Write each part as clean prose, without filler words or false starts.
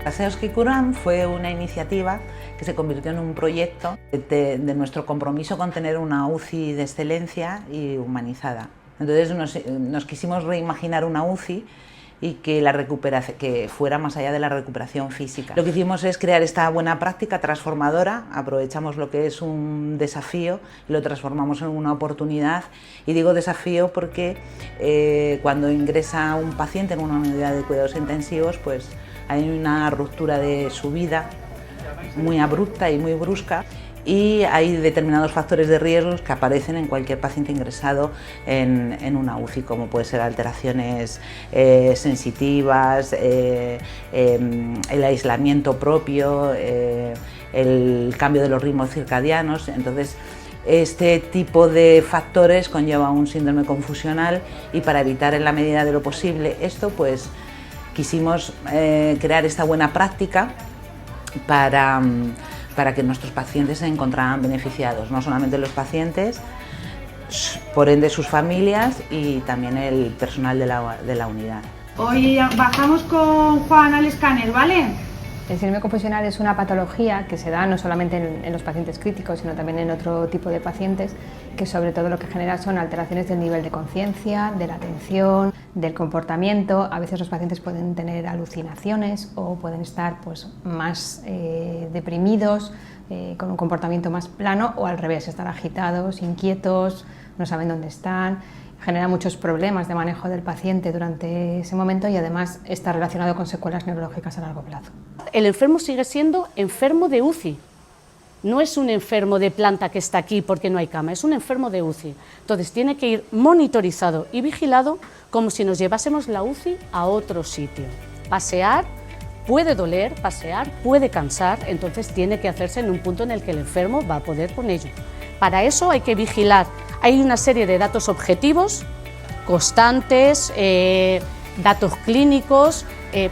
Paseos que curan fue una iniciativa que se convirtió en un proyecto de nuestro compromiso con tener una UCI de excelencia y humanizada. Entonces nos quisimos reimaginar una UCI y que fuera más allá de la recuperación física. Lo que hicimos es crear esta buena práctica transformadora, aprovechamos lo que es un desafío y lo transformamos en una oportunidad. Y digo desafío porque cuando ingresa un paciente en una unidad de cuidados intensivos, pues hay una ruptura de su vida muy abrupta y muy brusca, y hay determinados factores de riesgo que aparecen en cualquier paciente ingresado en una UCI, como puede ser alteraciones sensitivas, el aislamiento propio, el cambio de los ritmos circadianos. Entonces, este tipo de factores conlleva un síndrome confusional, y para evitar en la medida de lo posible esto, pues quisimos crear esta buena práctica para que nuestros pacientes se encontraran beneficiados, no solamente los pacientes, por ende sus familias y también el personal de la unidad. Hoy bajamos con Juan al escáner, ¿vale? El síndrome confusional es una patología que se da no solamente en los pacientes críticos, sino también en otro tipo de pacientes, que sobre todo lo que genera son alteraciones del nivel de conciencia, de la atención, del comportamiento. A veces los pacientes pueden tener alucinaciones o pueden estar pues, más deprimidos, con un comportamiento más plano, o al revés, estar agitados, inquietos, no saben dónde están. Genera muchos problemas de manejo del paciente durante ese momento, y además está relacionado con secuelas neurológicas a largo plazo. El enfermo sigue siendo enfermo de UCI, no es un enfermo de planta que está aquí porque no hay cama, es un enfermo de UCI. Entonces tiene que ir monitorizado y vigilado como si nos llevásemos la UCI a otro sitio. Pasear puede doler, pasear puede cansar, entonces tiene que hacerse en un punto en el que el enfermo va a poder con ello. Para eso hay que vigilar. Hay una serie de datos objetivos, constantes, datos clínicos,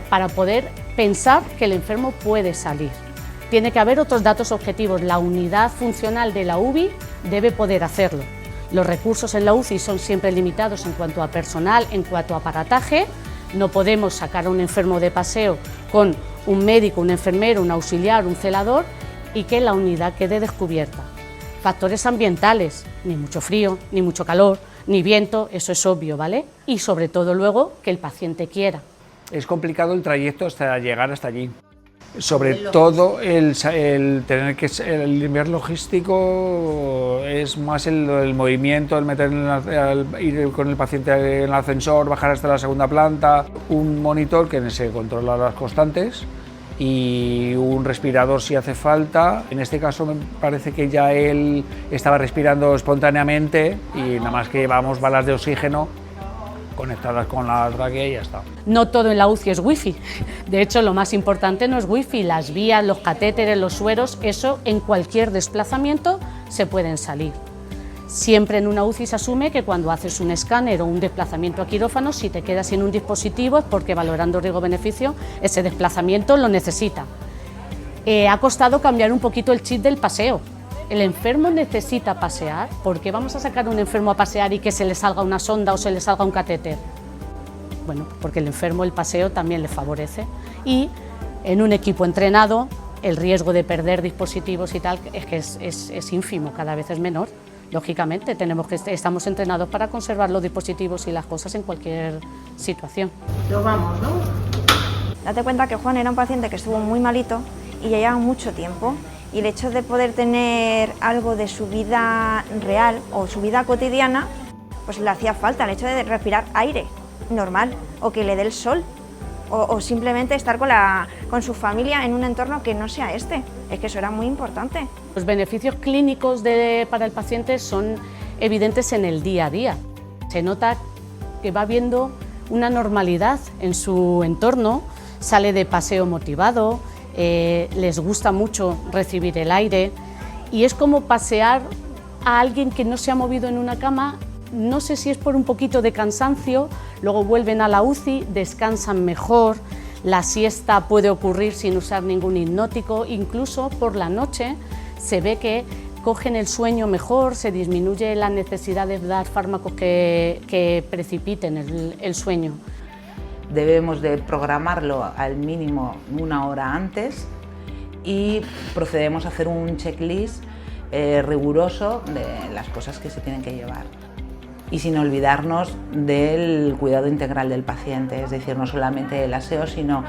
para poder pensar que el enfermo puede salir. Tiene que haber otros datos objetivos. La unidad funcional de la UBI debe poder hacerlo. Los recursos en la UCI son siempre limitados en cuanto a personal, en cuanto a aparataje. No podemos sacar a un enfermo de paseo con un médico, un enfermero, un auxiliar, un celador, y que la unidad quede descubierta. Factores ambientales, ni mucho frío, ni mucho calor, ni viento, eso es obvio, ¿vale? Y sobre todo luego que el paciente quiera. Es complicado el trayecto hasta llegar hasta allí. Sobre todo el nivel logístico es más el movimiento, el ir con el paciente en el ascensor, bajar hasta la segunda planta, un monitor que se controla las constantes y un respirador si hace falta. En este caso me parece que ya él estaba respirando espontáneamente y nada más que llevamos balas de oxígeno conectadas con la tráquea y ya está. No todo en la UCI es wifi, de hecho lo más importante no es wifi, las vías, los catéteres, los sueros, eso en cualquier desplazamiento se pueden salir. Siempre en una UCI se asume que cuando haces un escáner o un desplazamiento a quirófano, si te quedas sin un dispositivo es porque, valorando riesgo-beneficio, ese desplazamiento lo necesita. Ha costado cambiar un poquito el chip del paseo. El enfermo necesita pasear. ¿Por qué vamos a sacar a un enfermo a pasear y que se le salga una sonda o se le salga un catéter? Bueno, porque el enfermo el paseo también le favorece, y en un equipo entrenado el riesgo de perder dispositivos y tal es que es ínfimo, cada vez es menor. Lógicamente estamos entrenados para conservar los dispositivos y las cosas en cualquier situación. Lo vamos, ¿no? Date cuenta que Juan era un paciente que estuvo muy malito y ya llevaba mucho tiempo, y el hecho de poder tener algo de su vida real o su vida cotidiana, pues le hacía falta el hecho de respirar aire normal, o que le dé el sol, o simplemente estar con su familia en un entorno que no sea este. Es que eso era muy importante. Los beneficios clínicos para el paciente son evidentes en el día a día. Se nota que va viendo una normalidad en su entorno, sale de paseo motivado, les gusta mucho recibir el aire, y es como pasear a alguien que no se ha movido en una cama. No sé si es por un poquito de cansancio, luego vuelven a la UCI, descansan mejor, la siesta puede ocurrir sin usar ningún hipnótico, incluso por la noche se ve que cogen el sueño mejor, se disminuye la necesidad de dar fármacos que precipiten el sueño. debemos de programarlo al mínimo 1 hora antes y procedemos a hacer un checklist riguroso de las cosas que se tienen que llevar. Y sin olvidarnos del cuidado integral del paciente, es decir, no solamente el aseo, sino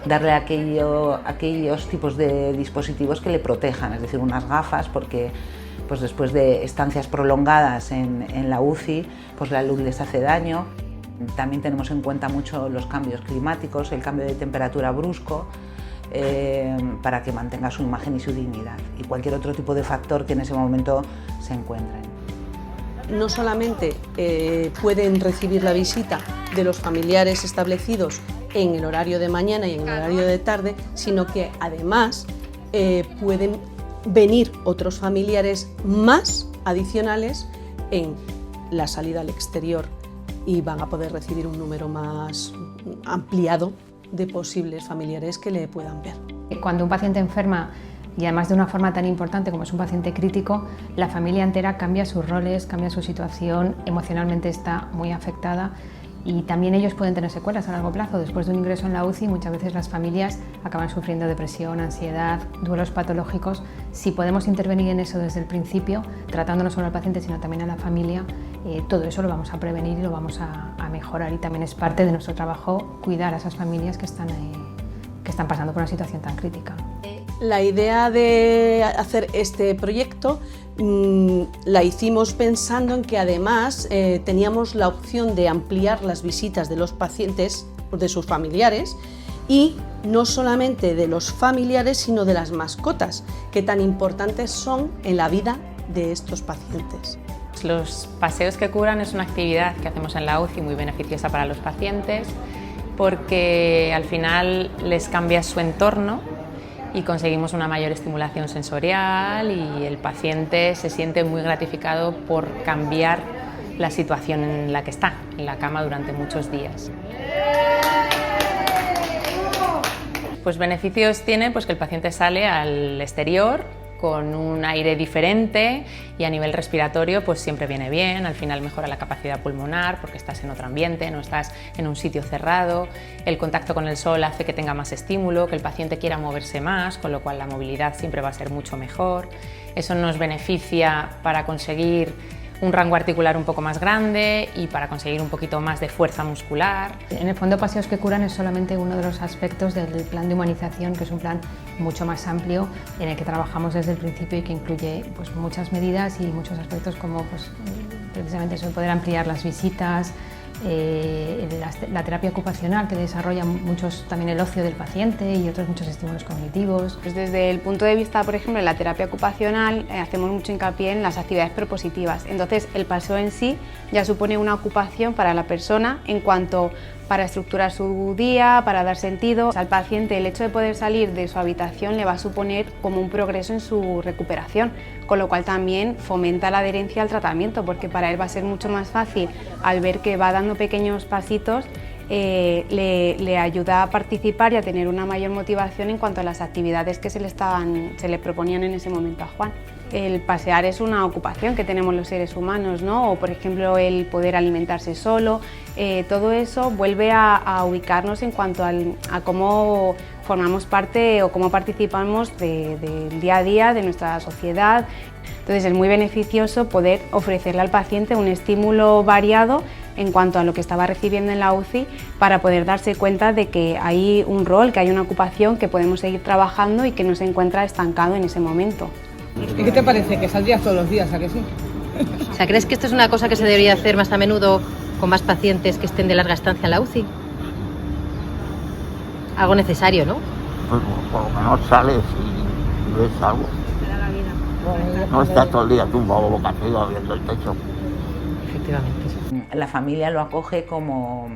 darle aquellos tipos de dispositivos que le protejan, es decir, unas gafas, porque pues después de estancias prolongadas en la UCI, pues la luz les hace daño. También tenemos en cuenta mucho los cambios climáticos, el cambio de temperatura brusco, para que mantenga su imagen y su dignidad, y cualquier otro tipo de factor que en ese momento se encuentren. No solamente pueden recibir la visita de los familiares establecidos en el horario de mañana y en el horario de tarde, sino que además pueden venir otros familiares más adicionales en la salida al exterior y van a poder recibir un número más ampliado de posibles familiares que le puedan ver. Cuando un paciente enferma, y además de una forma tan importante como es un paciente crítico, la familia entera cambia sus roles, cambia su situación, emocionalmente está muy afectada y también ellos pueden tener secuelas a largo plazo. Después de un ingreso en la UCI, muchas veces las familias acaban sufriendo depresión, ansiedad, duelos patológicos. Si podemos intervenir en eso desde el principio, tratando no solo al paciente sino también a la familia, todo eso lo vamos a prevenir y lo vamos a mejorar, y también es parte de nuestro trabajo cuidar a esas familias que están pasando por una situación tan crítica. La idea de hacer este proyecto la hicimos pensando en que además teníamos la opción de ampliar las visitas de los pacientes, de sus familiares, y no solamente de los familiares sino de las mascotas, que tan importantes son en la vida de estos pacientes. Los paseos que curan es una actividad que hacemos en la UCI muy beneficiosa para los pacientes, porque al final les cambia su entorno y conseguimos una mayor estimulación sensorial y el paciente se siente muy gratificado por cambiar la situación en la que está, en la cama durante muchos días. Pues beneficios tiene pues que el paciente sale al exterior con un aire diferente y a nivel respiratorio pues siempre viene bien, al final mejora la capacidad pulmonar porque estás en otro ambiente, no estás en un sitio cerrado, el contacto con el sol hace que tenga más estímulo, que el paciente quiera moverse más, con lo cual la movilidad siempre va a ser mucho mejor, eso nos beneficia para conseguir un rango articular un poco más grande y para conseguir un poquito más de fuerza muscular. En el fondo, Paseos que Curan es solamente uno de los aspectos del plan de humanización, que es un plan mucho más amplio en el que trabajamos desde el principio y que incluye pues, muchas medidas y muchos aspectos como pues, precisamente eso, poder ampliar las visitas, la terapia ocupacional que desarrolla muchos también el ocio del paciente y otros muchos estímulos cognitivos. Pues desde el punto de vista, por ejemplo, de la terapia ocupacional hacemos mucho hincapié en las actividades propositivas. Entonces el paseo en sí ya supone una ocupación para la persona en cuanto para estructurar su día, para dar sentido. Al paciente el hecho de poder salir de su habitación le va a suponer como un progreso en su recuperación, con lo cual también fomenta la adherencia al tratamiento, porque para él va a ser mucho más fácil, al ver que va dando pequeños pasitos, le ayuda a participar y a tener una mayor motivación en cuanto a las actividades que se le proponían en ese momento a Juan. El pasear es una ocupación que tenemos los seres humanos, ¿no? O por ejemplo el poder alimentarse solo, todo eso vuelve a ubicarnos en cuanto a cómo formamos parte o cómo participamos del día a día de nuestra sociedad. Entonces es muy beneficioso poder ofrecerle al paciente un estímulo variado en cuanto a lo que estaba recibiendo en la UCI para poder darse cuenta de que hay un rol, que hay una ocupación que podemos seguir trabajando y que no se encuentra estancado en ese momento. ¿Y qué te parece? ¿Que saldrías todos los días, a que sí? O sea, ¿crees que esto es una cosa que se debería hacer más a menudo con más pacientes que estén de larga estancia en la UCI? Algo necesario, ¿no? Pues por lo menos sales y ves algo. Te da la vida. No estás todo el día tumbado boca arriba viendo el techo. Efectivamente. La familia lo acoge como,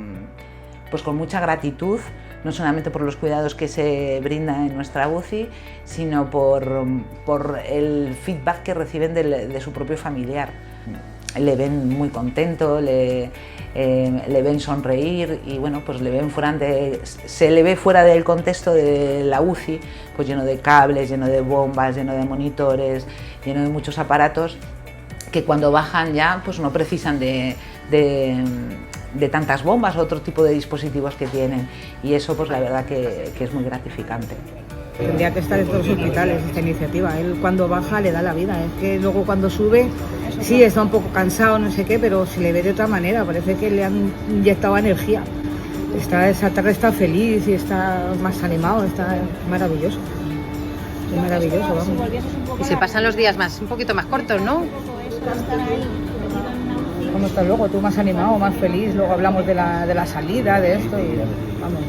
pues con mucha gratitud, no solamente por los cuidados que se brindan en nuestra UCI, sino por el feedback que reciben de su propio familiar. Le ven muy contento, le ven sonreír y bueno, pues se le ve fuera del contexto de la UCI, pues lleno de cables, lleno de bombas, lleno de monitores, lleno de muchos aparatos que cuando bajan ya pues no precisan de de tantas bombas o otro tipo de dispositivos que tienen, y eso pues la verdad que es muy gratificante. Tendría que estar en todos los hospitales esta iniciativa. Él cuando baja le da la vida, es que luego cuando sube sí está un poco cansado, no sé qué, pero se le ve de otra manera, parece que le han inyectado energía. Esa tarde está feliz y está más animado, está maravilloso. Es maravilloso, vamos. Y se pasan los días un poquito más cortos, ¿no? ¿Cómo estás luego? Tú más animado, más feliz, luego hablamos de la salida, de esto y vamos.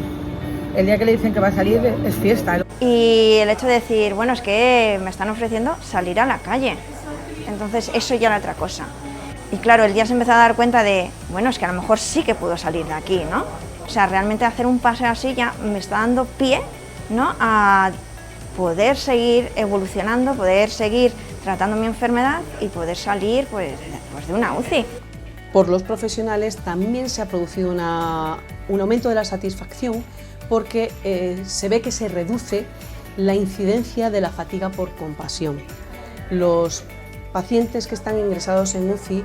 El día que le dicen que va a salir es fiesta. Y el hecho de decir, bueno, es que me están ofreciendo salir a la calle, entonces eso ya era otra cosa. Y claro, él ya se empezó a dar cuenta de, bueno, es que a lo mejor sí que puedo salir de aquí, ¿no? O sea, realmente hacer un paseo así ya me está dando pie, ¿no?, a poder seguir evolucionando, poder seguir tratando mi enfermedad y poder salir pues de una UCI. Por los profesionales también se ha producido un aumento de la satisfacción porque se ve que se reduce la incidencia de la fatiga por compasión. Los pacientes que están ingresados en UCI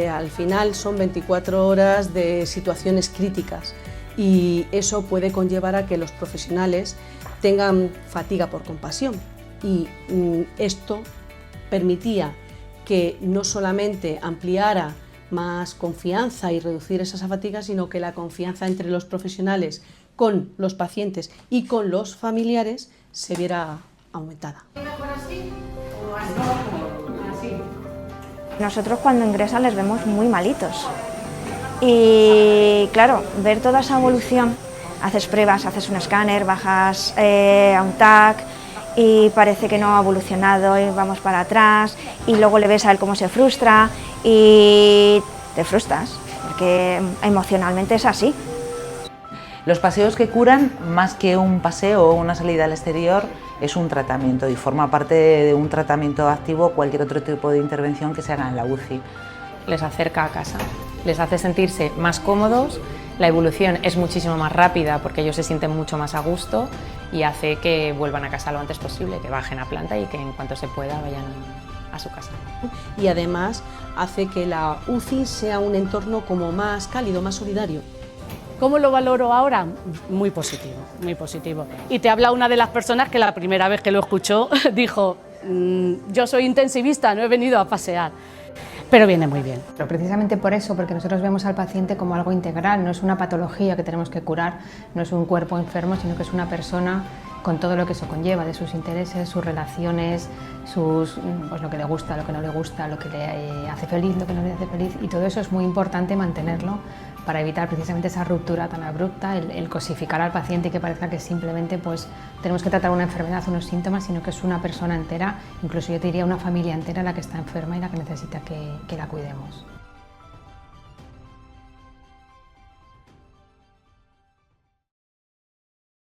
al final son 24 horas de situaciones críticas y eso puede conllevar a que los profesionales tengan fatiga por compasión y esto permitía que no solamente ampliara más confianza y reducir esa fatiga, sino que la confianza entre los profesionales con los pacientes y con los familiares se viera aumentada. Nosotros cuando ingresan les vemos muy malitos y claro, ver toda esa evolución, haces pruebas, haces un escáner, bajas a un TAC y parece que no ha evolucionado y vamos para atrás y luego le ves a él cómo se frustra y te frustras, porque emocionalmente es así. Los paseos que curan, más que un paseo o una salida al exterior, es un tratamiento y forma parte de un tratamiento activo cualquier otro tipo de intervención que se haga en la UCI. Les acerca a casa, les hace sentirse más cómodos, la evolución es muchísimo más rápida porque ellos se sienten mucho más a gusto y hace que vuelvan a casa lo antes posible, que bajen a planta y que en cuanto se pueda vayan a su casa. Y además hace que la UCI sea un entorno como más cálido, más solidario. ¿Cómo lo valoro ahora? Muy positivo, muy positivo. Y te habla una de las personas que la primera vez que lo escuchó dijo, yo soy intensivista, no he venido a pasear. Pero viene muy bien. Pero precisamente por eso, porque nosotros vemos al paciente como algo integral, no es una patología que tenemos que curar, no es un cuerpo enfermo, sino que es una persona con todo lo que eso conlleva, de sus intereses, sus relaciones, pues lo que le gusta, lo que no le gusta, lo que le hace feliz, lo que no le hace feliz, y todo eso es muy importante mantenerlo para evitar precisamente esa ruptura tan abrupta, el cosificar al paciente y que parezca que simplemente pues, tenemos que tratar una enfermedad, unos síntomas, sino que es una persona entera, incluso yo te diría una familia entera la que está enferma y la que necesita que la cuidemos.